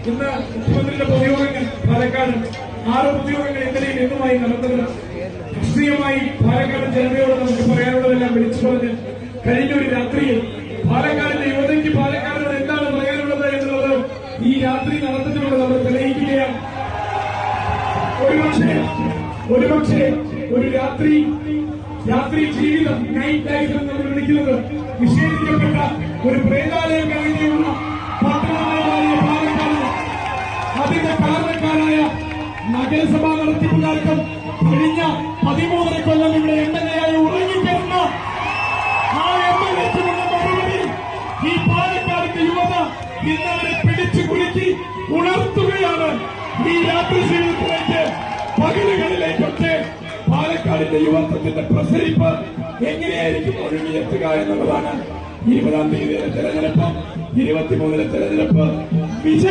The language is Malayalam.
ഇന്ന് മുഖ്യമന്ത്രിയുടെ പൊതുയോഗങ്ങൾ പാലക്കാട് 6 പൊതുയോഗങ്ങൾ ഇന്നലെയും ഇന്നുമായി നടന്നത്. രാഷ്ട്രീയമായി പാലക്കാട് ജനതയോട് നമുക്ക് പറയാനുള്ളതെല്ലാം വിളിച്ചു പറഞ്ഞ് കഴിഞ്ഞ ഒരു രാത്രിയിൽ പാലക്കാടിന്റെ യുവതയ്ക്ക് പാലക്കാടിനോട് എന്താണ് പറയാനുള്ളത് എന്നുള്ളത് ഈ രാത്രി നടത്തുന്നതിലൂടെ നമ്മൾ തെളിയിക്കുകയാണ്. ഒരുപക്ഷെ ഒരു രാത്രി ജീവിതം നൈറ്റ് ലൈഫ് എന്ന് നമ്മൾ വിളിക്കുന്നത് നിഷേധിക്കപ്പെട്ട ഒരു പ്രേതാലയം കഴിഞ്ഞുള്ള പട്ടണമായ പാലക്കാട് അതിന്റെ കാരണക്കാരായ നഗരസഭാ നടത്തിപ്പുകാർക്കും കഴിഞ്ഞ 13 കൊല്ലം ഇവിടെ MLA ആയി ഉറങ്ങിക്കിടന്ന ആ MLAക്കുള്ള മറുപടി ഈ പാലക്കാടിന്റെ യുവത ഇന്നവരെ പിടിച്ചു കുലുക്കി ഉണർത്തുകയാണ്. ഈ രാത്രി ജീവിതത്തിലേക്ക് പകലുകളിലേക്കൊക്കെ പാലക്കാടിന്റെ യുവത്വത്തിന്റെ പ്രസരിപ്പ് എങ്ങനെയായിരിക്കും ഒഴുകിയെത്തുക എന്നുള്ളതാണ് 20-ാം തീയതിയിലെ തെരഞ്ഞെടുപ്പ്, 23-ലെ തെരഞ്ഞെടുപ്പ് വിജയ